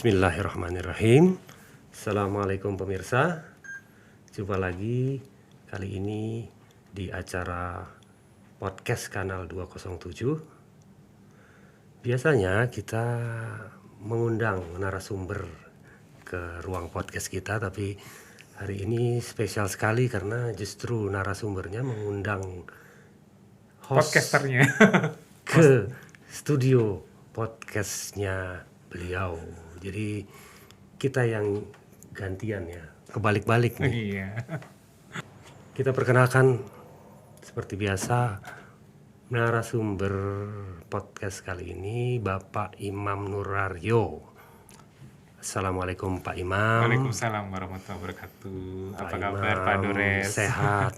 Bismillahirrahmanirrahim. Assalamualaikum pemirsa. Jumpa lagi kali ini di acara podcast Kanal 207. Biasanya kita mengundang narasumber ke ruang podcast kita, tapi hari ini spesial sekali karena justru narasumbernya mengundang host podcasternya ke studio podcastnya beliau. Jadi kita yang gantian ya, kebalik-balik nih. Iya. Kita perkenalkan seperti biasa narasumber podcast kali ini Bapak Imam Nuraryo. Assalamualaikum Pak Imam. Waalaikumsalam warahmatullahi wabarakatuh. Apa kabar Imam, Pak Dores? Sehat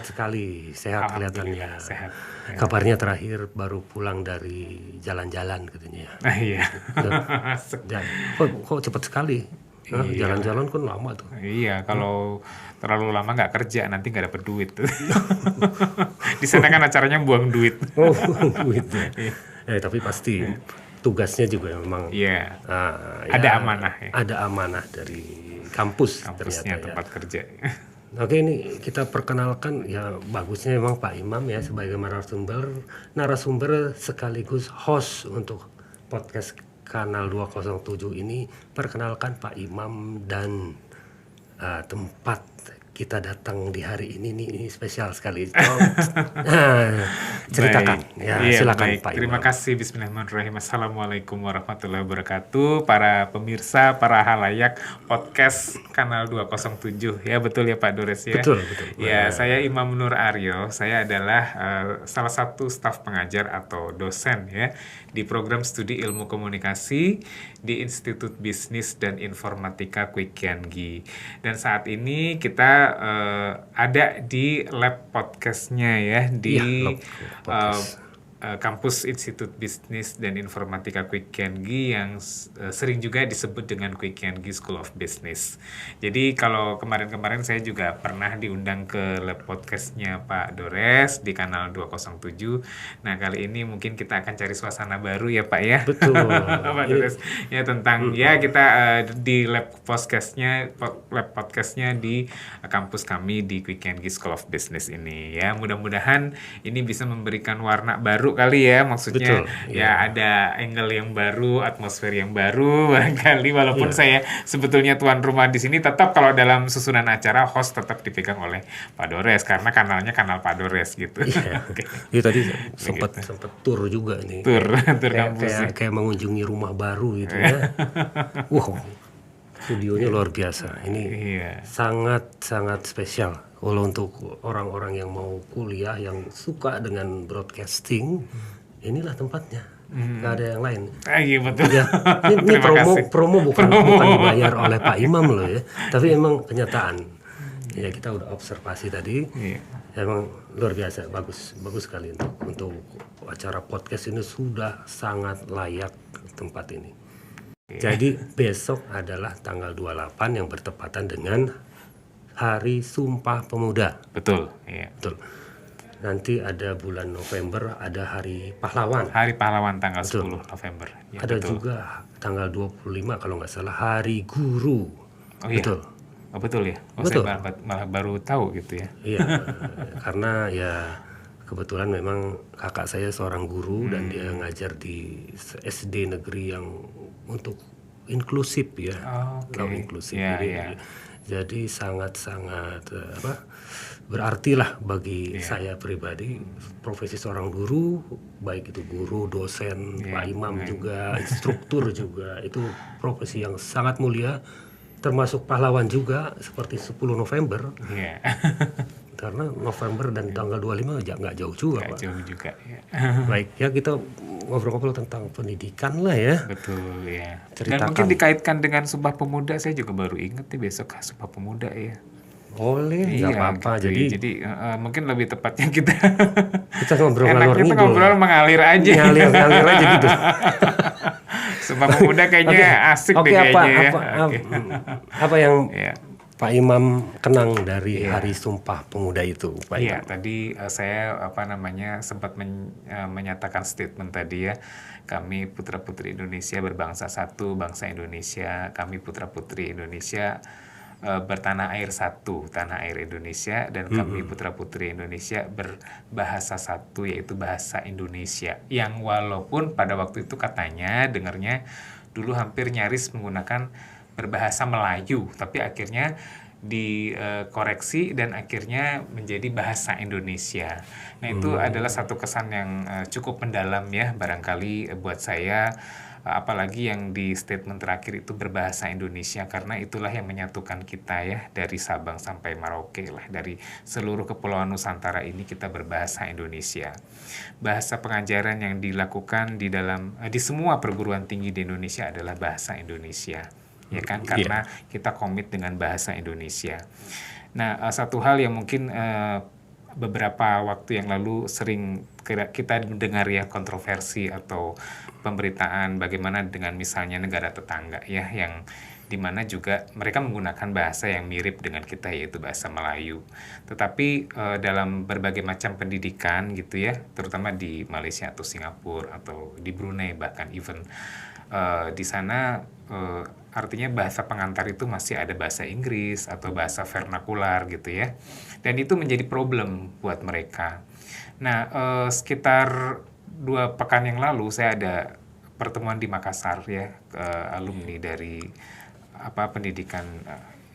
sekali, sehat kelihatannya. Sehat. Ya. Kabarnya terakhir baru pulang dari jalan-jalan katanya. Iya. Kok cepat sekali? Iya. Jalan-jalan kan lama tuh. Iya, kalau terlalu lama nggak kerja nanti nggak dapet duit. Di sana kan acaranya buang duit. Oh, duitnya. Tapi pasti tugasnya juga memang ada amanah ya. Ada amanah dari kampusnya ternyata tempat kerja. Oke, ini kita perkenalkan ya, bagusnya memang Pak Imam ya sebagai narasumber sekaligus host untuk podcast Kanal 207 ini. Perkenalkan Pak Imam dan tempat kita datang di hari ini spesial sekali. Ceritakan. Silakan Pak Imam. Terima kasih. Bismillahirrahmanirrahim. Assalamualaikum warahmatullahi wabarakatuh. Para pemirsa, para halayak podcast Kanal 207. Ya betul ya Pak Dores ya. Betul. Ya, saya Imam Nuraryo. Saya adalah salah satu staf pengajar atau dosen ya di program studi ilmu komunikasi di Institut Bisnis dan Informatika Kwi-Kian-Gi. Dan saat ini kita ada di lab podcastnya ya di kampus Institut Bisnis dan Informatika Kwi-Kian-Gi yang sering juga disebut dengan Kwi-Kian-Gi School of Business. Jadi kalau kemarin-kemarin saya juga pernah diundang ke lab podcastnya Pak Dores di Kanal 207. Nah kali ini mungkin kita akan cari suasana baru ya Pak ya. Betul. Pak Dores ya tentang kita di lab podcastnya di kampus kami di Kwi-Kian-Gi School of Business ini ya. Mudah-mudahan ini bisa memberikan warna baru kali ya, maksudnya. Betul, ya ada angle yang baru, atmosfer yang baru barangkali, walaupun saya sebetulnya tuan rumah di sini, tetap kalau dalam susunan acara host tetap dipegang oleh Pak Dores karena kanalnya kanal Pak Dores gitu. Iya tadi sempat tur juga nih. Tur kampus. Kayak mengunjungi rumah baru gitu ya. Wow. Studionya luar biasa. Ini sangat spesial. Kalau untuk orang-orang yang mau kuliah, yang suka dengan broadcasting, inilah tempatnya. Nggak ada yang lain. Iya betul. Ya, ini promo bukan dibayar oleh Pak Imam loh ya. Tapi emang kenyataan. Ya kita udah observasi tadi. Emang luar biasa, bagus sekali untuk acara podcast ini sudah sangat layak tempat ini. Jadi besok adalah tanggal 28 yang bertepatan dengan Hari Sumpah Pemuda. Betul, iya. Betul. Nanti ada bulan November ada Hari Pahlawan. Hari Pahlawan tanggal 10 November. Ya, ada juga tanggal 25 kalau nggak salah Hari Guru. Oh iya. Betul. Oh betul ya. Betul. Saya malah baru tahu gitu ya. Iya. Karena ya kebetulan memang kakak saya seorang guru dan dia ngajar di SD negeri yang untuk inklusif ya. Inklusif. Jadi sangat berarti lah bagi saya pribadi profesi seorang guru, baik itu guru, dosen, Pak Imam juga, instruktur juga, itu profesi yang sangat mulia, termasuk pahlawan juga seperti 10 November. Karena November dan tanggal 25 nggak jauh juga Pak. Jauh juga ya. Baik ya, kita ngobrol-ngobrol tentang pendidikan lah ya. Betul ya. Ceritakan. Dan mungkin dikaitkan dengan Sumpah Pemuda, saya juga baru ingat nih besok Sumpah Pemuda ya. Boleh, nggak apa-apa. Gitu. Jadi mungkin lebih tepatnya kita ngobrol mengalir aja. Ngalir aja gitu. Sumpah Pemuda kayaknya asik deh kayaknya. Apa yang Pak Imam kenang dari Hari Sumpah Pemuda itu, Pak Iya, Imam? tadi saya sempat menyatakan statement tadi ya. Kami putra-putri Indonesia berbangsa satu, bangsa Indonesia. Kami putra-putri Indonesia bertanah air satu, tanah air Indonesia. Dan kami putra-putri Indonesia berbahasa satu, yaitu bahasa Indonesia. Yang walaupun pada waktu itu katanya, dengarnya dulu hampir nyaris menggunakan berbahasa Melayu, tapi akhirnya dikoreksi dan akhirnya menjadi bahasa Indonesia. Nah, itu adalah satu kesan yang cukup mendalam ya barangkali buat saya, apalagi yang di statement terakhir itu berbahasa Indonesia, karena itulah yang menyatukan kita ya, dari Sabang sampai Merauke lah, dari seluruh kepulauan Nusantara ini kita berbahasa Indonesia. Bahasa pengajaran yang dilakukan di semua perguruan tinggi di Indonesia adalah bahasa Indonesia. Ya kan, karena kita komit dengan bahasa Indonesia. Nah, satu hal yang mungkin beberapa waktu yang lalu sering kita mendengar ya, kontroversi atau pemberitaan bagaimana dengan misalnya negara tetangga ya, yang dimana juga mereka menggunakan bahasa yang mirip dengan kita, yaitu bahasa Melayu. Tetapi dalam berbagai macam pendidikan gitu ya, terutama di Malaysia atau Singapura atau di Brunei bahkan even, di sana artinya bahasa pengantar itu masih ada bahasa Inggris atau bahasa vernakular gitu ya. Dan itu menjadi problem buat mereka. Nah, sekitar 2 pekan yang lalu saya ada pertemuan di Makassar ya, alumni dari pendidikan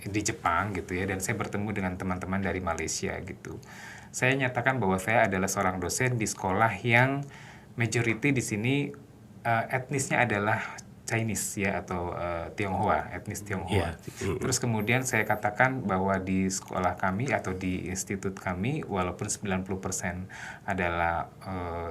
di Jepang gitu ya, dan saya bertemu dengan teman-teman dari Malaysia gitu. Saya nyatakan bahwa saya adalah seorang dosen di sekolah yang majority di sini etnisnya adalah Chinese ya, atau Tionghoa, etnis Tionghoa. Terus kemudian saya katakan bahwa di sekolah kami atau di institut kami, walaupun 90% adalah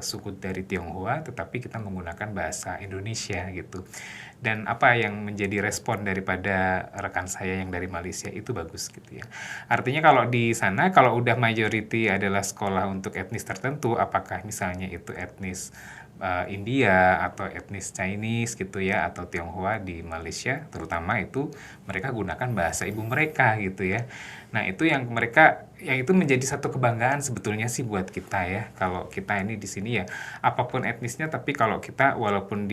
suku dari Tionghoa, tetapi kita menggunakan bahasa Indonesia gitu. Dan apa yang menjadi respon daripada rekan saya yang dari Malaysia itu bagus gitu ya. Artinya kalau di sana, kalau udah majority adalah sekolah untuk etnis tertentu, apakah misalnya itu etnis India atau etnis Chinese gitu ya, atau Tionghoa di Malaysia terutama, itu mereka gunakan bahasa ibu mereka gitu ya. Nah, itu yang itu menjadi satu kebanggaan sebetulnya sih buat kita ya. Kalau kita ini di sini ya apapun etnisnya, tapi kalau kita walaupun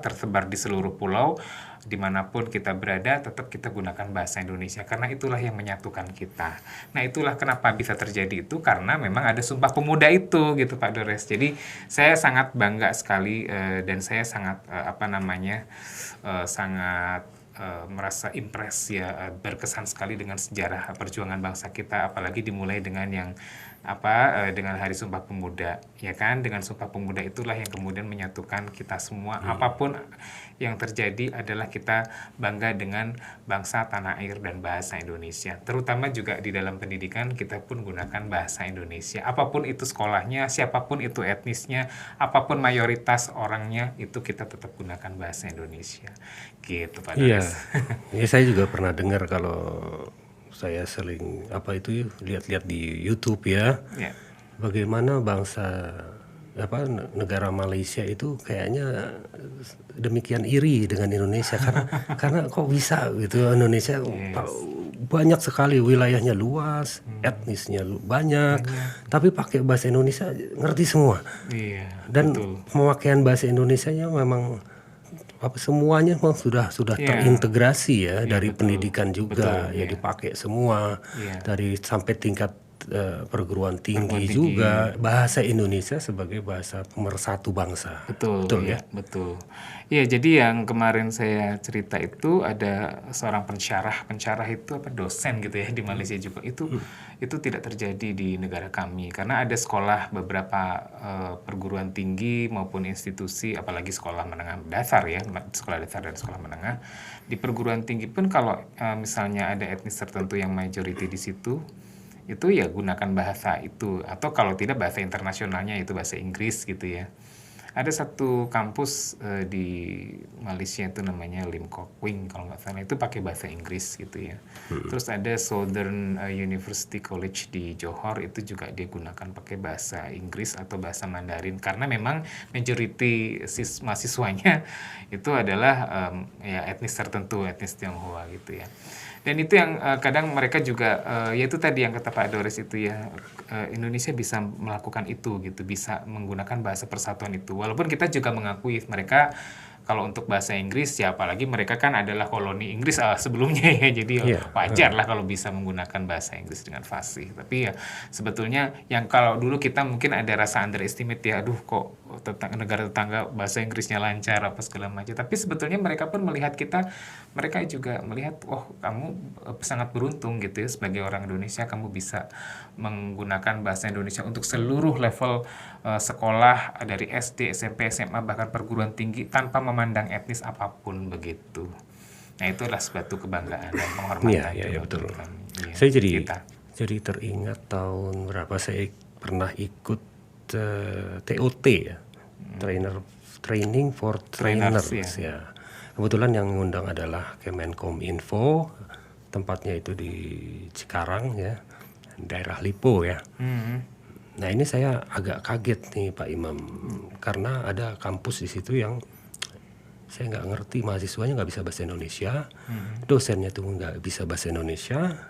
tersebar di seluruh pulau, dimanapun kita berada, tetap kita gunakan bahasa Indonesia, karena itulah yang menyatukan kita. Nah, itulah kenapa bisa terjadi itu, karena memang ada Sumpah Pemuda itu gitu Pak Dores. Jadi saya sangat bangga sekali dan saya sangat sangat merasa impress ya, berkesan sekali dengan sejarah perjuangan bangsa kita, apalagi dimulai dengan yang dengan Hari Sumpah Pemuda ya kan. Dengan Sumpah Pemuda itulah yang kemudian menyatukan kita semua. Apapun yang terjadi adalah kita bangga dengan bangsa, tanah air, dan bahasa Indonesia. Terutama juga di dalam pendidikan kita pun gunakan bahasa Indonesia. Apapun itu sekolahnya, siapapun itu etnisnya, apapun mayoritas orangnya, itu kita tetap gunakan bahasa Indonesia. Gitu Pak Dares. Iya, saya juga pernah dengar, kalau saya sering lihat-lihat di YouTube ya, bagaimana bangsa negara Malaysia itu kayaknya demikian iri dengan Indonesia, karena kok bisa gitu, Indonesia banyak sekali, wilayahnya luas, etnisnya banyak, tapi pakai bahasa Indonesia ngerti semua. Dan pemakaian bahasa Indonesianya memang semuanya memang sudah terintegrasi ya, dari pendidikan juga ya, dipakai semua, dari sampai tingkat perguruan tinggi juga, bahasa Indonesia sebagai bahasa pemersatu bangsa. Betul ya, betul. Ya, jadi yang kemarin saya cerita itu ada seorang pensyarah itu dosen gitu ya di Malaysia juga. Itu tidak terjadi di negara kami, karena ada sekolah beberapa perguruan tinggi maupun institusi, apalagi sekolah menengah dasar ya, sekolah dasar dan sekolah menengah. Di perguruan tinggi pun kalau misalnya ada etnis tertentu yang majority di situ, itu ya gunakan bahasa itu, atau kalau tidak bahasa internasionalnya itu bahasa Inggris gitu ya. Ada satu kampus di Malaysia itu namanya Lim Kok Wing kalau nggak salah, itu pakai bahasa Inggris gitu ya. Terus ada Southern University College di Johor, itu juga dia gunakan pakai bahasa Inggris atau bahasa Mandarin karena memang majority mahasiswanya itu adalah ya etnis tertentu, etnis Tionghoa gitu ya. Dan itu yang kadang mereka juga ya itu tadi yang kata Pak Doris itu ya, Indonesia bisa melakukan itu gitu, bisa menggunakan bahasa persatuan itu. Walaupun kita juga mengakui mereka kalau untuk bahasa Inggris ya, apalagi mereka kan adalah koloni Inggris sebelumnya ya, jadi wajar lah kalau bisa menggunakan bahasa Inggris dengan fasih. Tapi ya sebetulnya yang kalau dulu kita mungkin ada rasa underestimate ya, aduh kok negara tetangga bahasa Inggrisnya lancar apa segala macam. Tapi sebetulnya mereka pun melihat kita, mereka juga melihat, oh kamu sangat beruntung gitu ya sebagai orang Indonesia, kamu bisa menggunakan bahasa Indonesia untuk seluruh level sekolah dari SD, SMP, SMA bahkan perguruan tinggi tanpa memandang etnis apapun begitu. Nah itu adalah suatu kebanggaan dan penghormatan. Iya betul. Ya, Saya jadi teringat tahun berapa saya pernah ikut TOT ya, training for trainers ya. Kebetulan yang mengundang adalah Kemenkominfo, tempatnya itu di Cikarang ya, daerah Lipo ya. Nah ini saya agak kaget nih Pak Imam, karena ada kampus di situ yang saya nggak ngerti, mahasiswanya nggak bisa bahasa Indonesia, dosennya tuh nggak bisa bahasa Indonesia.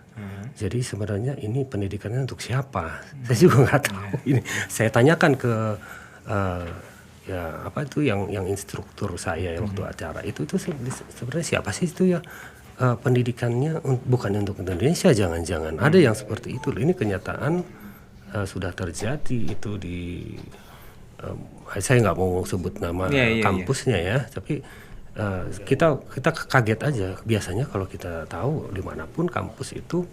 Jadi sebenarnya ini pendidikannya untuk siapa? Saya juga nggak tahu. Ini saya tanyakan ke ya apa itu yang instruktur saya waktu acara itu sebenarnya siapa sih itu ya? Pendidikannya bukan untuk Indonesia, jangan-jangan ada yang seperti itu. Ini kenyataan sudah terjadi itu di saya nggak mau sebut nama kampusnya ya, tapi kita kaget aja. Biasanya kalau kita tahu dimanapun kampus itu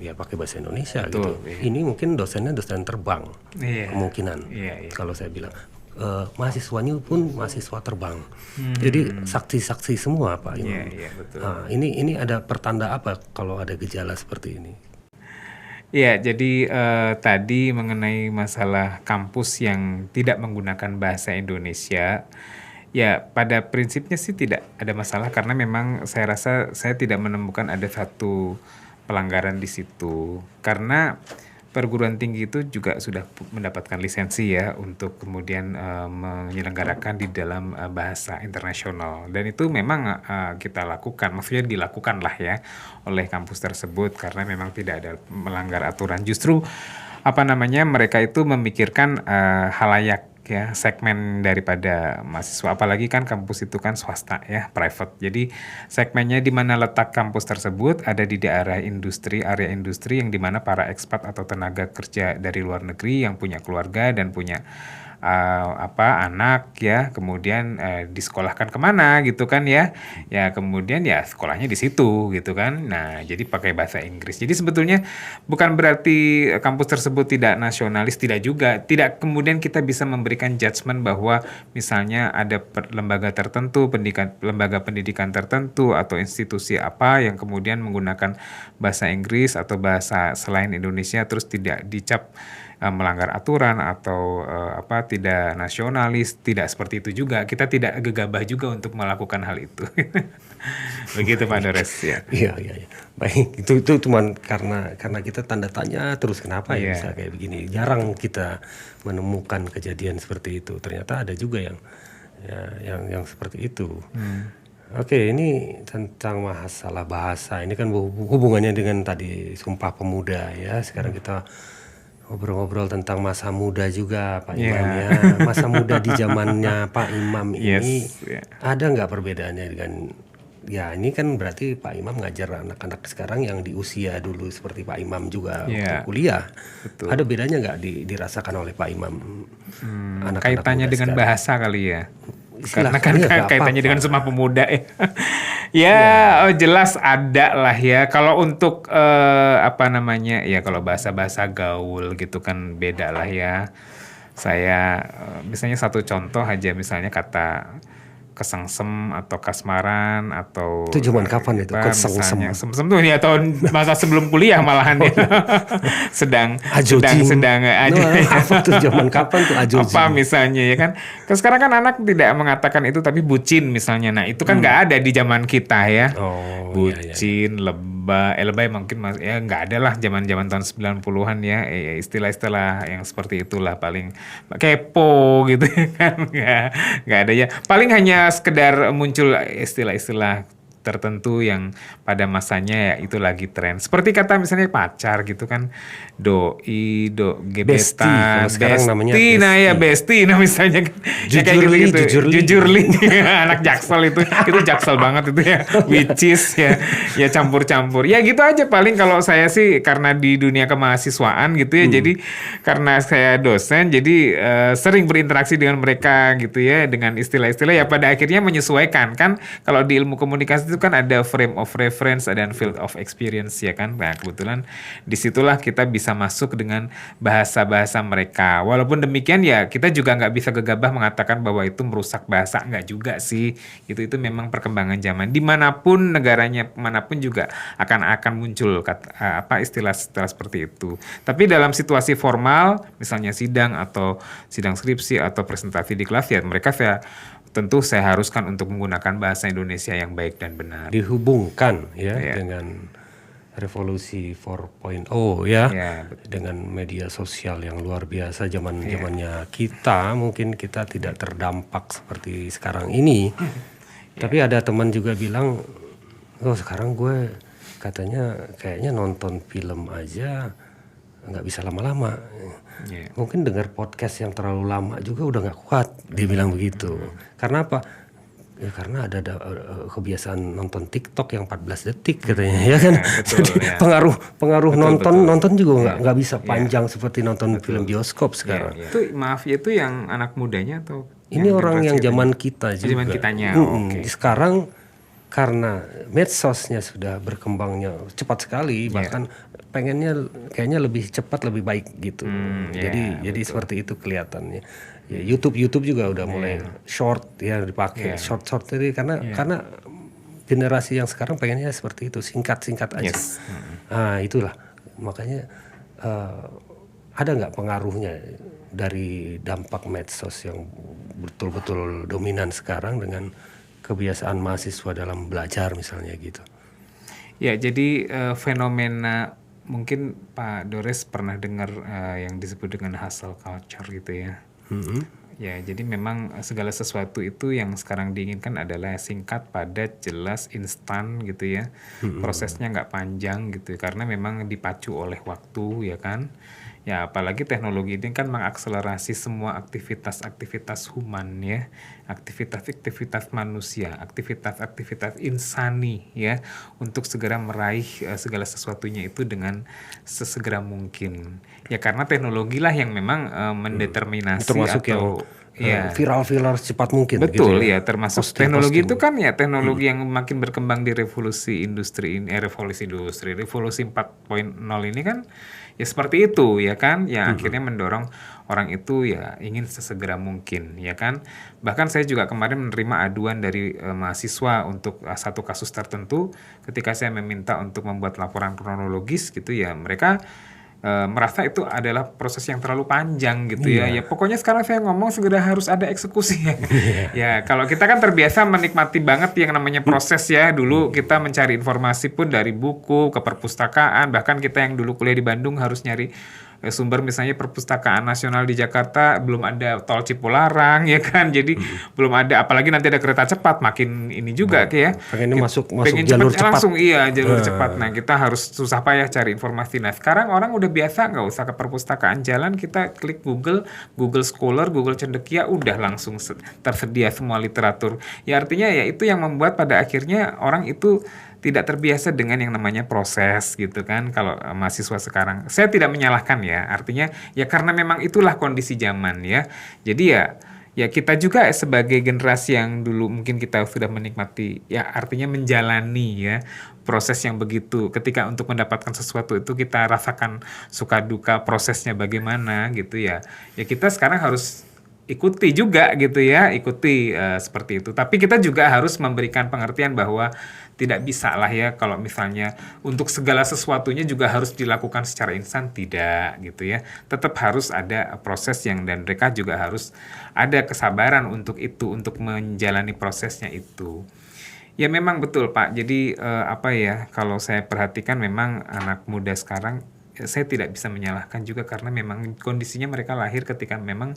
ya pakai bahasa Indonesia. Betul, gitu. Ini mungkin dosennya dosen terbang kemungkinan. Kalau saya bilang mahasiswanya pun mahasiswa terbang. Jadi saksi-saksi semua Pak Imam. Betul. Nah, ini ada pertanda apa kalau ada gejala seperti ini? Ya, jadi tadi mengenai masalah kampus yang tidak menggunakan bahasa Indonesia, ya pada prinsipnya sih tidak ada masalah karena memang saya rasa saya tidak menemukan ada satu pelanggaran di situ. Karena perguruan tinggi itu juga sudah mendapatkan lisensi ya untuk kemudian menyelenggarakan di dalam bahasa internasional, dan itu memang kita lakukan, maksudnya dilakukan lah ya oleh kampus tersebut karena memang tidak ada melanggar aturan. Justru mereka itu memikirkan halayak ya, segmen daripada mahasiswa, apalagi kan kampus itu kan swasta ya, private. Jadi segmennya di mana letak kampus tersebut ada di daerah industri, area industri yang di mana para ekspat atau tenaga kerja dari luar negeri yang punya keluarga dan punya anak ya, kemudian disekolahkan kemana gitu kan ya, kemudian ya sekolahnya di situ gitu kan. Nah jadi pakai bahasa Inggris. Jadi sebetulnya bukan berarti kampus tersebut tidak nasionalis, tidak juga, tidak kemudian kita bisa memberikan judgement bahwa misalnya ada lembaga tertentu, lembaga pendidikan tertentu atau institusi apa yang kemudian menggunakan bahasa Inggris atau bahasa selain Indonesia terus tidak dicap melanggar aturan atau tidak nasionalis. Tidak seperti itu juga. Kita tidak gegabah juga untuk melakukan hal itu. Begitu Pak Dores ya. Iya. Baik, itu cuman karena kita tanda tanya terus kenapa ya bisa kayak begini. Jarang kita menemukan kejadian seperti itu. Ternyata ada juga yang seperti itu. Oke, ini tentang masalah bahasa. Ini kan hubungannya dengan tadi Sumpah Pemuda ya. Sekarang kita ngobrol-ngobrol tentang masa muda juga Pak Imam ya. Masa muda di zamannya Pak Imam ini ada nggak perbedaannya dengan ya ini kan berarti Pak Imam ngajar anak-anak sekarang yang di usia dulu seperti Pak Imam juga waktu kuliah. Betul. Ada bedanya nggak dirasakan oleh Pak Imam? Kaitannya dengan sekarang. Bahasa kali ya. Karena kan kaitannya dengan Sumpah Pemuda ya. Jelas ada lah ya. Kalau untuk ya kalau bahasa-bahasa gaul gitu kan beda lah ya. Saya misalnya satu contoh aja, misalnya kata kesengsem atau kasmaran atau Itu zaman kapan itu? Kesengsem. misalnya sengsem tuh ya tahun masa sebelum kuliah malahan ya. sedang Ajojing. Apa tuh zaman kapan tuh ajojing? apa misalnya ya kan. Sekarang kan anak tidak mengatakan itu tapi bucin misalnya. Nah, itu kan nggak ada di zaman kita ya. Oh, Bucin, lebay mungkin ya nggak ada lah zaman-zaman tahun 90-an ya. Istilah-istilah yang seperti itulah paling kepo gitu kan nggak ada ya. Paling hanya sekedar muncul istilah-istilah tertentu yang pada masanya ya itu lagi tren. Seperti kata misalnya pacar gitu kan, doi, Bestie, gebetan, kalau sekarang namanya bestie, nah ya bestie, nah misalnya kan, ya kayak gitu-gitu. Jujurli, anak jaksel itu jaksel banget itu ya, which is ya campur-campur. Ya gitu aja paling kalau saya sih karena di dunia kemahasiswaan gitu ya, jadi karena saya dosen, jadi sering berinteraksi dengan mereka gitu ya, dengan istilah-istilah ya pada akhirnya menyesuaikan kan. Kalau di ilmu komunikasi itu kan ada frame of reference, ada field of experience ya kan. Nah kebetulan disitulah kita bisa masuk dengan bahasa-bahasa mereka. Walaupun demikian ya kita juga nggak bisa gegabah mengatakan bahwa itu merusak bahasa, nggak juga sih. Itu memang perkembangan zaman. Dimanapun negaranya, manapun juga akan muncul istilah-istilah seperti itu. Tapi dalam situasi formal, misalnya sidang atau sidang skripsi atau presentasi di kelas ya mereka tentu saya haruskan untuk menggunakan bahasa Indonesia yang baik dan benar. Dihubungkan ya dengan revolusi 4.0 ya, dengan media sosial yang luar biasa zamannya kita. Mungkin kita tidak terdampak seperti sekarang ini. Tapi ada teman juga bilang, oh sekarang gue katanya kayaknya nonton film aja nggak bisa lama-lama. Mungkin dengar podcast yang terlalu lama juga udah nggak kuat, dia bilang begitu. Karena apa? Ya karena ada kebiasaan nonton TikTok yang 14 detik katanya ya kan. Jadi pengaruh nonton juga nggak bisa panjang seperti nonton film bioskop sekarang. Itu maaf ya, itu yang anak mudanya atau ini orang yang zaman kita juga. Zaman kitanya. Sekarang karena medsosnya sudah berkembangnya cepat sekali, bahkan pengennya kayaknya lebih cepat lebih baik gitu. Jadi seperti itu kelihatannya. Ya, YouTube juga udah mulai short ya dipakai short tadi karena generasi yang sekarang pengennya seperti itu, singkat aja. Nah itulah makanya ada nggak pengaruhnya dari dampak medsos yang betul-betul dominan sekarang dengan kebiasaan mahasiswa dalam belajar misalnya gitu. Ya, jadi fenomena mungkin Pak Dores pernah dengar yang disebut dengan hustle culture gitu ya. Ya, jadi memang segala sesuatu itu yang sekarang diinginkan adalah singkat, padat, jelas, instan gitu ya. Prosesnya nggak panjang gitu karena memang dipacu oleh waktu ya kan. Ya apalagi teknologi ini kan mengakselerasi semua aktivitas human ya, aktivitas manusia, aktivitas insani ya, untuk segera meraih segala sesuatunya itu dengan sesegera mungkin. Ya karena teknologi lah yang memang mendeterminasi termasuk atau viral secepat mungkin. Betul gitu ya, termasuk teknologi itu kan ya teknologi yang makin berkembang di revolusi industri ini, revolusi 4.0 ini kan ya seperti itu ya kan, ya akhirnya mendorong orang itu ya ingin sesegera mungkin ya kan. Bahkan saya juga kemarin menerima aduan dari mahasiswa untuk satu kasus tertentu ketika saya meminta untuk membuat laporan kronologis gitu ya, mereka merasa itu adalah proses yang terlalu panjang gitu ya. Ya pokoknya sekarang saya ngomong segera harus ada eksekusi ya. Ya kalau kita kan terbiasa menikmati banget yang namanya proses ya. Dulu kita mencari informasi pun dari buku ke perpustakaan, bahkan kita yang dulu kuliah di Bandung harus nyari sumber misalnya Perpustakaan Nasional di Jakarta, belum ada tol Cipularang ya kan, jadi belum ada, apalagi nanti ada kereta cepat makin ini juga ya. Pengen masuk jalur cepat langsung jalur cepat. Nah kita harus susah payah cari informasi. Nah sekarang orang udah biasa nggak usah ke perpustakaan jalan, kita klik Google Scholar, Google Cendekia, udah langsung tersedia semua literatur. Ya artinya ya itu yang membuat pada akhirnya orang itu tidak terbiasa dengan yang namanya proses gitu kan. Kalau mahasiswa sekarang, saya tidak menyalahkan ya, artinya ya karena memang itulah kondisi zaman ya. Jadi ya kita juga sebagai generasi yang dulu mungkin kita sudah menikmati ya, artinya menjalani ya proses yang begitu. Ketika untuk mendapatkan sesuatu itu kita rasakan suka duka prosesnya bagaimana gitu ya. Ya kita sekarang harus ikuti juga gitu ya, ikuti seperti itu. Tapi kita juga harus memberikan pengertian bahwa tidak bisa lah ya kalau misalnya untuk segala sesuatunya juga harus dilakukan secara instan, tidak gitu ya. Tetap harus ada proses dan mereka juga harus ada kesabaran untuk itu, untuk menjalani prosesnya itu. Ya memang betul Pak. Jadi apa ya, kalau saya perhatikan memang anak muda sekarang, saya tidak bisa menyalahkan juga karena memang kondisinya mereka lahir ketika memang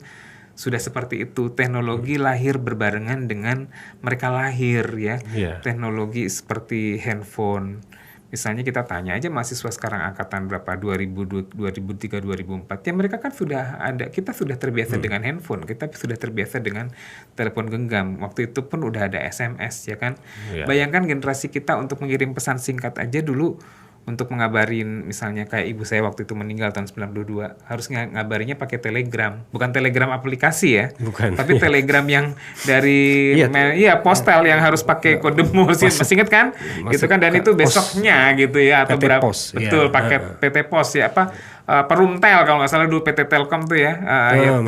sudah seperti itu. Teknologi lahir berbarengan dengan mereka lahir ya. Teknologi seperti handphone. Misalnya kita tanya aja mahasiswa sekarang angkatan berapa, 2003, 2004, ya mereka kan sudah ada, kita sudah terbiasa dengan handphone, kita sudah terbiasa dengan telepon genggam. Waktu itu pun udah ada SMS ya kan. Bayangkan generasi kita untuk mengirim pesan singkat aja dulu, untuk mengabarin misalnya kayak ibu saya waktu itu meninggal tahun 92, harus ngabarinya pakai telegram, bukan telegram aplikasi ya, tapi telegram yang dari postal yang harus pakai kode masih ingat kan, gitu kan, dan itu besoknya gitu ya, atau PT berapa Pos, betul pakai PT Pos ya, apa Perumtel kalau nggak salah dulu, PT Telkom tuh ya,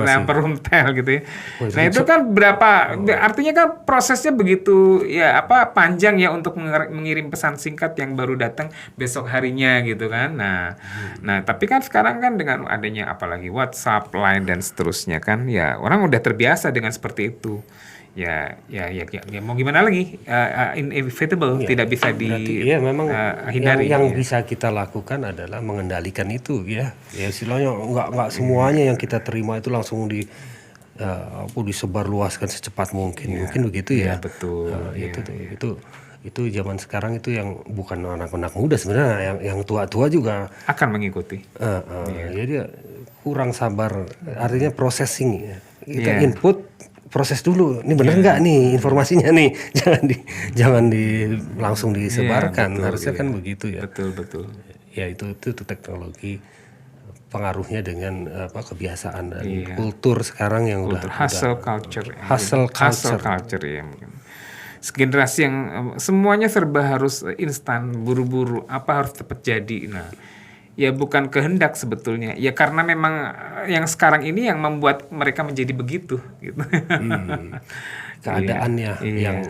yang Perumtel gitu ya. Nah itu kan berapa, artinya kan prosesnya begitu ya, apa panjang ya untuk mengirim pesan singkat yang baru datang besok harinya gitu kan. Nah tapi kan sekarang kan dengan adanya apalagi WhatsApp, Line dan seterusnya kan, ya orang udah terbiasa dengan seperti itu. Ya mau gimana lagi, inevitable, tidak bisa memang hindari. Yang bisa kita lakukan adalah mengendalikan itu ya. Ya istilahnya nggak semuanya yang kita terima itu langsung disebarluaskan secepat mungkin. Mungkin begitu ya. Betul. Itu zaman sekarang itu yang bukan anak-anak muda sebenarnya, yang tua-tua juga akan mengikuti. Jadi kurang sabar, artinya processing ya. Kita input, proses dulu, ini benar nggak nih informasinya nih, jangan langsung disebarkan, harusnya kan begitu ya. Betul. Ya itu teknologi pengaruhnya dengan kebiasaan dan kultur sekarang yang udah hustle culture ya mungkin. Generasi yang semuanya serba harus instan, buru-buru, apa harus cepat jadi. Nah, ya bukan kehendak sebetulnya. Ya karena memang yang sekarang ini yang membuat mereka menjadi begitu gitu. Keadaannya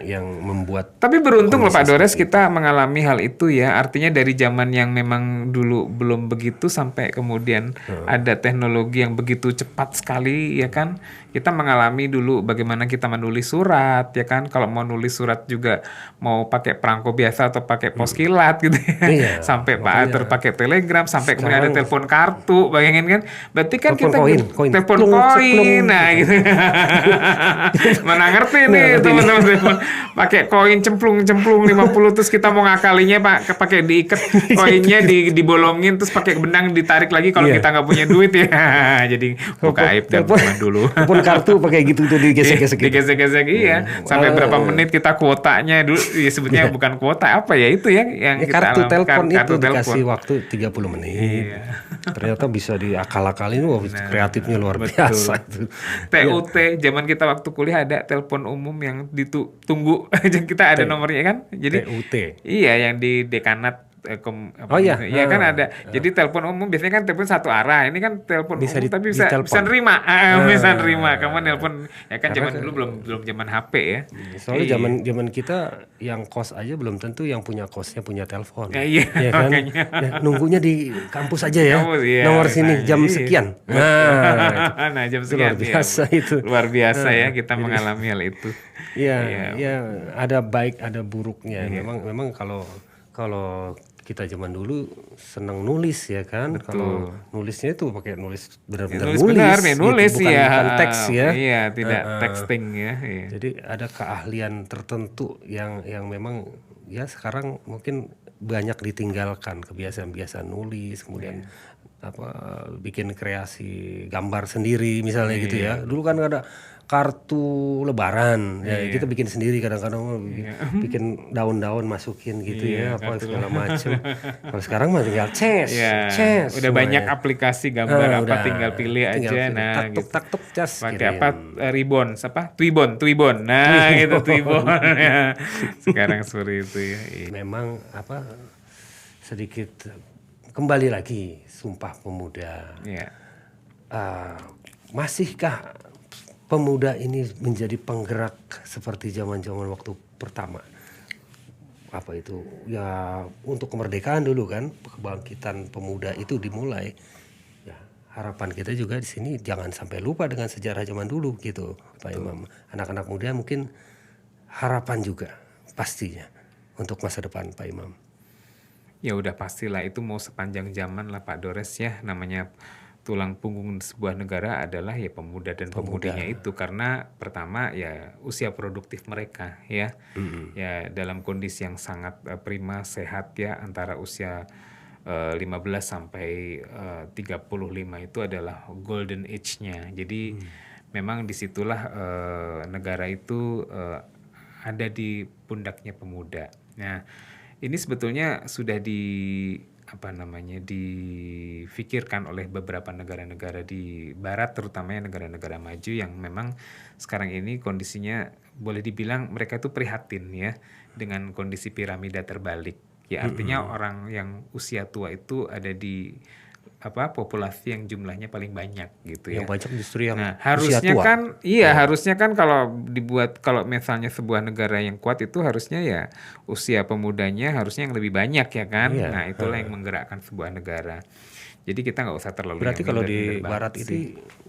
yang membuat. Tapi beruntung loh Pak Dores kita mengalami hal itu ya. Artinya dari zaman yang memang dulu belum begitu sampai kemudian ada teknologi yang begitu cepat sekali ya kan. Kita mengalami dulu bagaimana kita menulis surat ya kan. Kalau mau nulis surat juga mau pakai perangko biasa atau pakai pos kilat gitu ya. Sampai Pak Arthur pakai telegram, sampai kemudian ada telepon kartu, bayangin kan. Berarti kan telepon koin. Nah gitu. Mana ngerti nih teman-teman, pakai koin cemplung 50 terus kita mau ngakalinya Pak pakai diikat koinnya dibolongin terus pakai benang ditarik lagi kalau kita nggak punya duit ya. Jadi buka aib teman dulu. Telepon kartu pakai gitu tuh digesek-gesek. Digesek-gesek iya. Sampai berapa menit kita kuotanya dulu ya, sebetulnya bukan kuota apa ya itu ya yang kita kartu telepon itu dikasih waktu 30 menit. Ternyata bisa diakal-akalin, kreatifnya luar biasa. TUT zaman kita waktu kuliah ada telepon umum yang ditunggu kita ada nomornya kan, jadi TUT iya yang di dekanat iya kan ada. Jadi telepon umum biasanya kan telepon satu arah, ini kan telepon umum tapi bisa nerima, bisa nerima. Kamu nelpon ya kan, zaman dulu belum zaman HP ya. Soalnya zaman kita yang kos aja belum tentu yang punya kosnya punya telepon. Iya kan? Nunggunya di kampus aja ya. Nomor sini jam sekian. Nah jam sekian. Luar biasa itu. Luar biasa ya kita mengalami hal itu. Iya, ada baik ada buruknya. Memang kalau kita zaman dulu senang nulis ya kan. Kalau nulisnya itu pakai nulis benar-benar nulis gitu, bukan teks ya. Iya, tidak texting ya. Iya. Jadi ada keahlian tertentu yang memang ya sekarang mungkin banyak ditinggalkan, kebiasaan nulis, kemudian bikin kreasi gambar sendiri misalnya gitu ya. Dulu kan ada kartu lebaran ya, kita bikin sendiri, kadang-kadang bikin daun-daun masukin gitu segala macam. Kalau sekarang mah tinggal ces udah banyak aplikasi gambar tinggal pilih aja. Nah taktuk cas pakai ribbon Twibbon nah gitu Twibbon ya. Sekarang seperti itu ya. Memang sedikit kembali lagi Sumpah Pemuda. Masihkah pemuda ini menjadi penggerak seperti zaman-zaman waktu pertama? Apa itu? Ya untuk kemerdekaan dulu kan, kebangkitan pemuda itu dimulai. Ya, harapan kita juga di sini jangan sampai lupa dengan sejarah zaman dulu gitu, Pak Imam. Anak-anak muda mungkin harapan juga pastinya untuk masa depan, Pak Imam. Ya udah pastilah itu mau sepanjang zaman lah Pak Dores ya, namanya tulang punggung sebuah negara adalah ya pemuda dan pemudinya itu, karena pertama ya usia produktif mereka ya. Ya dalam kondisi yang sangat prima sehat ya, antara usia 15 sampai 35 itu adalah golden age-nya. Jadi memang disitulah negara itu ada di pundaknya pemuda. Nah, ini sebetulnya sudah difikirkan oleh beberapa negara-negara di barat, terutama negara-negara maju yang memang sekarang ini kondisinya boleh dibilang mereka itu prihatin ya dengan kondisi piramida terbalik. Ya artinya orang yang usia tua itu ada di populasi yang jumlahnya paling banyak gitu ya. Yang banyak justru yang Nah, usia harusnya tua. kan harusnya kan kalau misalnya sebuah negara yang kuat itu harusnya ya usia pemudanya harusnya yang lebih banyak ya kan. Iya. Nah, itulah yang menggerakkan sebuah negara. Jadi kita nggak usah terlalu Berarti yang kalau di minder-minder barat banget itu sih.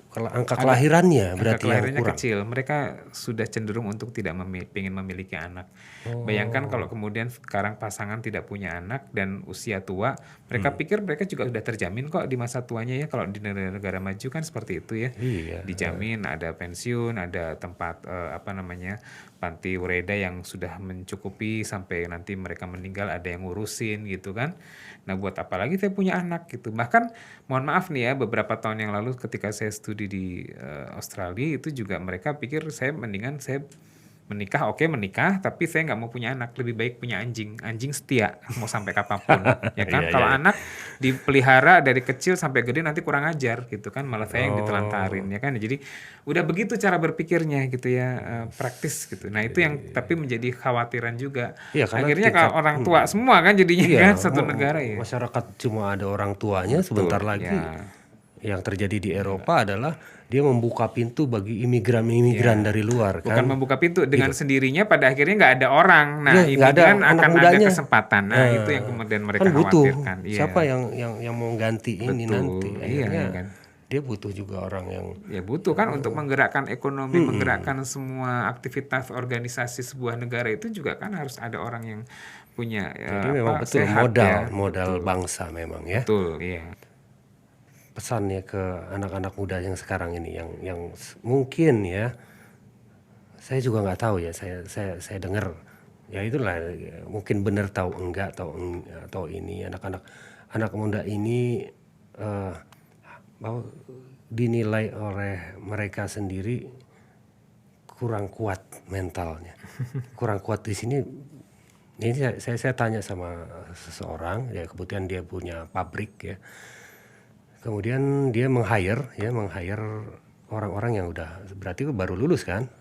kalau angka kelahirannya Angka berarti yang kelahirannya kurang. kecil. Mereka sudah cenderung untuk tidak ingin memiliki anak. Bayangkan kalau kemudian sekarang pasangan tidak punya anak dan usia tua, mereka pikir mereka juga sudah terjamin kok di masa tuanya ya. Kalau di negara-negara maju kan seperti itu ya. Iya. Dijamin ada pensiun, ada tempat panti ureda yang sudah mencukupi sampai nanti mereka meninggal ada yang ngurusin gitu kan. Nah buat apa lagi saya punya anak gitu. Bahkan mohon maaf nih ya, beberapa tahun yang lalu ketika saya studi di Australia itu juga mereka pikir saya mendingan saya menikah, menikah, tapi saya nggak mau punya anak, lebih baik punya anjing setia mau sampai kapanpun ya kan. Iya, Kalau iya. anak dipelihara dari kecil sampai gede nanti kurang ajar gitu kan, malah saya yang ditelantarin ya kan. Jadi udah begitu cara berpikirnya gitu ya, praktis gitu. Nah itu yang tapi menjadi khawatiran juga. Iya, karena Akhirnya kalau tingkat orang tua semua kan jadinya iya, kan satu negara ya. masyarakat cuma ada orang tuanya, sebentar Betul, lagi ya. yang terjadi di Eropa adalah dia membuka pintu bagi imigran-imigran dari luar Bukan kan. membuka pintu, dengan sendirinya pada akhirnya nggak ada orang. Nah, Iya, nggak ada imigran anak akan ada mudanya. kesempatan. Nah, itu yang kemudian mereka Kan butuh khawatirkan. Iya. siapa yang mau ganti ini Betul, nanti. iya, Akhirnya kan. dia butuh juga orang yang Ya butuh kan untuk menggerakkan ekonomi, menggerakkan semua aktivitas organisasi sebuah negara itu juga kan harus ada orang yang punya jadi memang betul sehat modal ya. bangsa memang ya. Betul, iya. Pesannya ke anak-anak muda yang sekarang ini yang mungkin ya, saya juga nggak tahu ya, saya dengar ya itulah, mungkin benar tahu enggak atau ini anak muda ini bahwa dinilai oleh mereka sendiri kurang kuat mentalnya. Kurang kuat di sini. Ini saya tanya sama seseorang ya, kebetulan dia punya pabrik ya. Kemudian dia meng-hire orang-orang yang udah berarti baru lulus kan.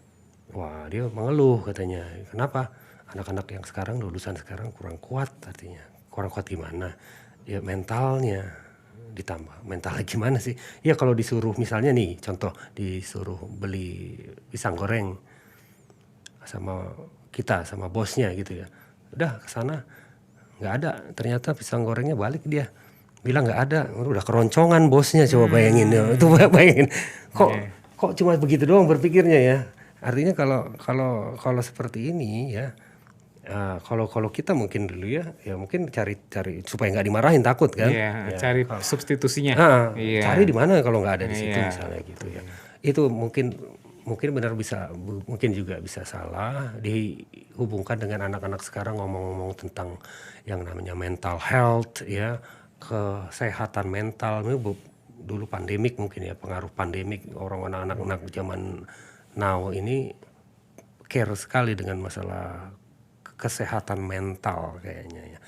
Wah, dia mengeluh katanya. Kenapa? Anak-anak yang sekarang lulusan sekarang kurang kuat artinya. Kurang kuat gimana? Ya mentalnya ditambah. Mentalnya gimana sih? Ya kalau disuruh misalnya nih contoh disuruh beli pisang goreng sama bosnya gitu ya. Udah ke sana nggak ada. Ternyata pisang gorengnya balik dia. Bilang nggak ada, udah keroncongan bosnya, coba bayangin ya. Itu bayangin kok cuma begitu doang berpikirnya ya. Artinya kalau seperti ini ya, kalau kita mungkin dulu ya mungkin cari supaya nggak dimarahin, takut kan. Iya, cari substitusinya. Iya. Cari di mana kalau nggak ada di situ misalnya gitu ya. Itu mungkin benar mungkin juga bisa salah dihubungkan dengan anak-anak sekarang ngomong-ngomong tentang yang namanya mental health ya. Kesehatan mental dulu pandemik mungkin ya, pengaruh pandemik, orang anak-anak zaman now ini care sekali dengan masalah kesehatan mental kayaknya ya.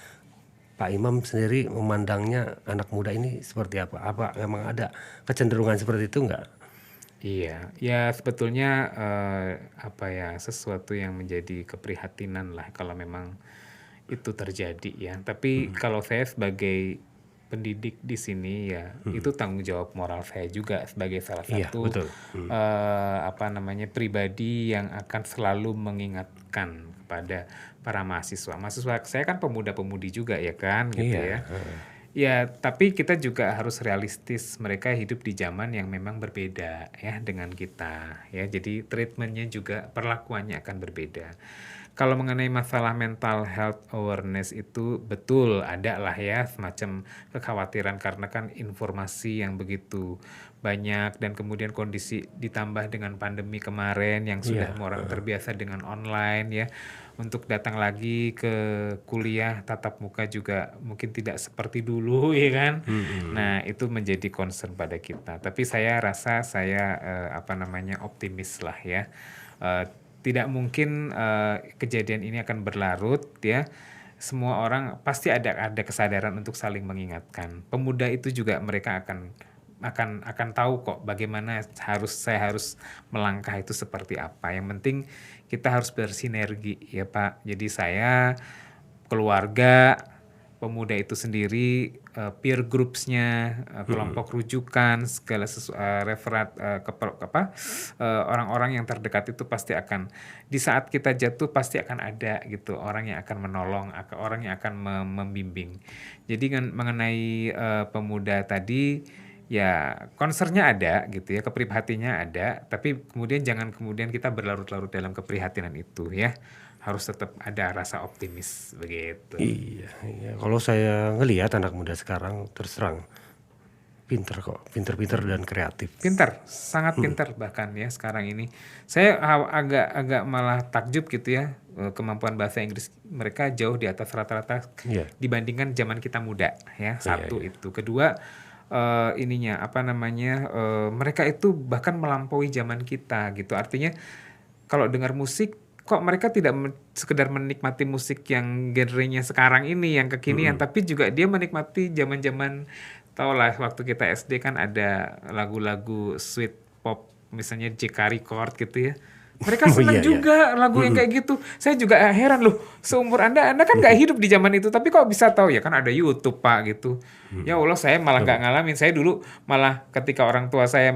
Pak Imam sendiri memandangnya anak muda ini seperti apa? Apa memang ada kecenderungan seperti itu enggak? Iya, ya sebetulnya sesuatu yang menjadi keprihatinan lah kalau memang itu terjadi ya. Tapi kalau saya sebagai pendidik di sini ya, itu tanggung jawab moral saya juga sebagai salah Iya, satu betul. pribadi yang akan selalu mengingatkan kepada para mahasiswa. Mahasiswa saya kan pemuda-pemudi juga ya kan gitu Iya, ya. Ya, tapi kita juga harus realistis. Mereka hidup di zaman yang memang berbeda ya dengan kita ya. Jadi treatmentnya juga perlakuannya akan berbeda. Kalau mengenai masalah mental health awareness itu betul ada lah ya semacam kekhawatiran karena kan informasi yang begitu banyak dan kemudian kondisi ditambah dengan pandemi kemarin yang sudah iya, orang terbiasa dengan online ya. Untuk datang lagi ke kuliah tatap muka juga mungkin tidak seperti dulu ya kan. Nah, itu menjadi concern pada kita. Tapi saya rasa saya optimis lah ya. Eh, Tidak mungkin kejadian ini akan berlarut ya. Semua orang pasti ada kesadaran untuk saling mengingatkan. Pemuda itu juga mereka akan tahu kok bagaimana saya harus melangkah itu seperti apa. Yang penting kita harus bersinergi ya Pak. Jadi saya, keluarga, pemuda itu sendiri, peer groupsnya, kelompok rujukan, segala referat orang-orang yang terdekat itu pasti akan di saat kita jatuh pasti akan ada gitu orang yang akan menolong, orang yang akan membimbing. Jadi mengenai pemuda tadi ya concernnya ada gitu ya, keprihatinan ada, tapi jangan kemudian kita berlarut-larut dalam keprihatinan itu ya. Harus tetap ada rasa optimis begitu. iya. Kalau saya ngelihat anak muda sekarang terus terang pinter kok, pinter-pinter dan kreatif. Pintar, sangat pintar bahkan ya sekarang ini. Saya agak malah takjub gitu ya, kemampuan bahasa Inggris mereka jauh di atas rata-rata Iya. dibandingkan zaman kita muda ya. Satu Iya. itu. Kedua mereka itu bahkan melampaui zaman kita gitu. Artinya kalau dengar musik kok mereka tidak sekedar menikmati musik yang genrenya sekarang ini yang kekinian, tapi juga dia menikmati zaman-zaman tau lah waktu kita SD kan ada lagu-lagu sweet pop misalnya JK Record gitu ya. Mereka senang Iya, iya. juga lagu yang kayak gitu. Saya juga heran loh, seumur Anda kan nggak hidup di zaman itu, tapi kok bisa tahu ya kan ada YouTube Pak gitu. Ya Allah saya malah nggak ngalamin. Saya dulu malah ketika orang tua saya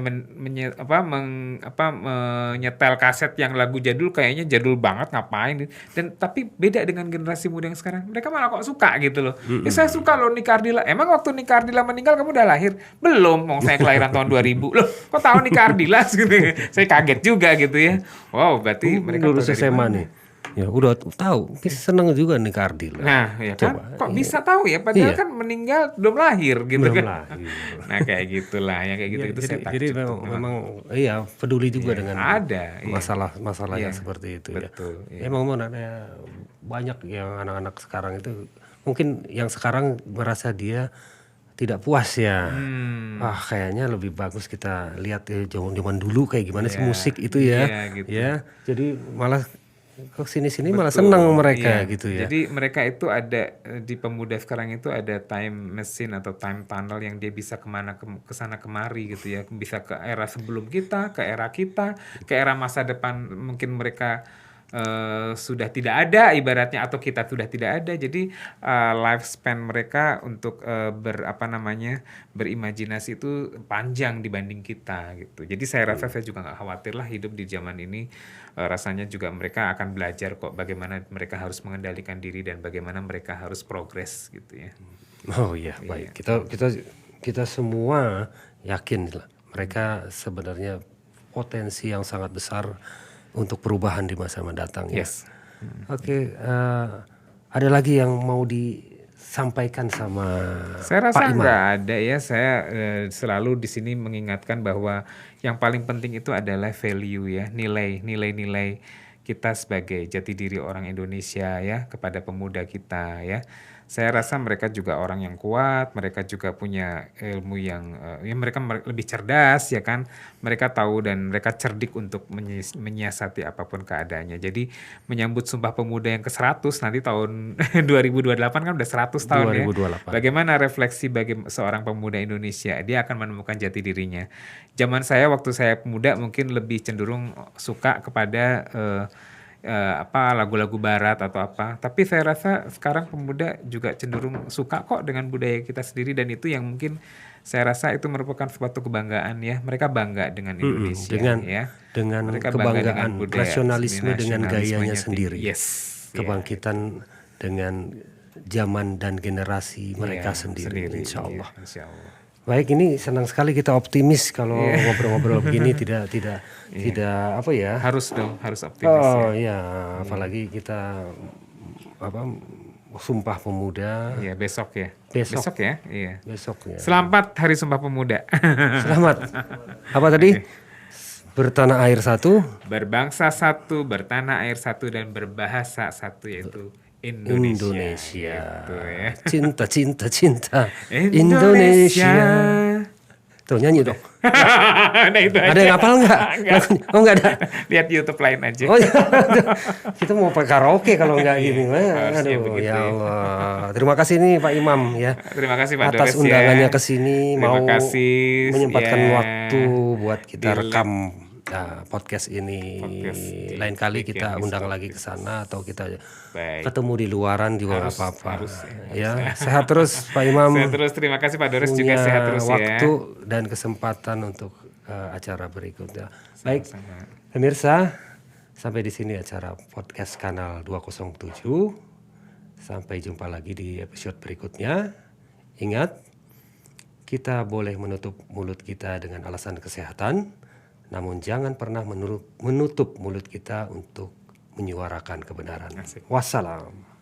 menyetel kaset yang lagu jadul kayaknya jadul banget ngapain. Dan tapi beda dengan generasi muda yang sekarang. Mereka malah kok suka gitu loh. Ya saya suka loh Nika Ardila. Emang waktu Nika Ardila meninggal kamu udah lahir? Belum. Mau saya kelahiran tahun 2000. Loh kok tahu Nika Ardila gitu. Saya kaget juga gitu ya. Wow, berarti mereka lulus tahu dari SMA mana? nih. Ya udah tahu, seneng juga nih Kardil. Nah, ya kan? Coba, Kok bisa tahu ya? Padahal Iya. kan meninggal belum lahir gitu Belum kan. lahir. Nah, kayak gitulah. Yang kayak gitu Iya, itu saya jadi takjub tuh. memang iya peduli juga dengan Ada, iya. masalah yang Iya, seperti itu betul, ya. Emang ada banyak yang anak-anak sekarang itu mungkin yang sekarang merasa dia tidak puas ya. Kayaknya lebih bagus kita lihat zaman dulu kayak gimana sih musik itu ya. iya, gitu. Ya, jadi malah ke sini-sini malah senang mereka Iya. gitu ya. Jadi mereka itu ada di pemuda sekarang itu ada time machine atau time tunnel yang dia bisa ke sana kemari gitu ya. Bisa ke era sebelum kita, ke era kita, ke era masa depan mungkin mereka sudah tidak ada ibaratnya atau kita sudah tidak ada. Jadi lifespan mereka untuk berimajinasi itu panjang dibanding kita gitu. Jadi saya rasa saya juga nggak khawatir lah hidup di zaman ini. Rasanya juga mereka akan belajar kok bagaimana mereka harus mengendalikan diri dan bagaimana mereka harus progres gitu ya. Oh iya, baik. Kita semua yakin lah mereka sebenarnya potensi yang sangat besar untuk perubahan di masa mendatang ya. Yes. Oke, ada lagi yang mau disampaikan sama Saya Pak rasa Iman? nggak ada ya. Saya selalu di sini mengingatkan bahwa yang paling penting itu adalah value ya, nilai-nilai kita sebagai jati diri orang Indonesia ya kepada pemuda kita ya. Saya rasa mereka juga orang yang kuat, mereka juga punya ilmu yang mereka lebih cerdas ya kan. Mereka tahu dan mereka cerdik untuk menyiasati apapun keadaannya. Jadi menyambut Sumpah Pemuda yang ke-100 nanti tahun 2028 kan udah 100 tahun 2028. ya. Bagaimana refleksi bagi seorang pemuda Indonesia? Dia akan menemukan jati dirinya. Zaman saya waktu saya pemuda mungkin lebih cenderung suka kepada lagu-lagu barat atau apa. Tapi saya rasa sekarang pemuda juga cenderung suka kok dengan budaya kita sendiri, dan itu yang mungkin saya rasa itu merupakan suatu kebanggaan ya. Mereka bangga dengan Indonesia dengan Mereka bangga kebanggaan, budaya nasionalisme dengan gayanya nasionalismenya sendiri. tinggi. Yes. Kebangkitan dengan zaman dan generasi mereka sendiri, insya Allah. Insya Allah. Baik, ini senang sekali kita optimis kalau ngobrol-ngobrol begini, tidak apa ya? Harus dong, harus optimis. Oh ya, apalagi kita Sumpah Pemuda. Iya, besok ya. Besok ya? Iya. Besok ya. Selamat Hari Sumpah Pemuda. Selamat. Apa tadi? Bertanah air satu, berbangsa satu, bertanah air satu, dan berbahasa satu, yaitu Indonesia. Gitu ya. Cinta Indonesia. Tuh nyanyi dong. Nah, itu ada yang hafal nggak? Oh nggak ada. Lihat YouTube lain aja. Oh ya. Kita mau karaoke kalau nggak gini. Aduh ya Allah. Terima kasih nih Pak Imam ya. Terima kasih Pak atas Dores undangannya ke sini, mau menyempatkan ya, waktu buat kita rekam podcast ini. Lain kali kita undang lagi ke sana atau kita ketemu di luaran juga nggak apa-apa. Ya, sehat terus Pak Imam. Sehat terus, terima kasih Pak Dores juga sehat terus waktu dan kesempatan untuk acara berikutnya. Baik, pemirsa, sampai di sini acara podcast Kanal 207. Sampai jumpa lagi di episode berikutnya. Ingat, kita boleh menutup mulut kita dengan alasan kesehatan, namun jangan pernah menutup mulut kita untuk menyuarakan kebenaran. Wassalam.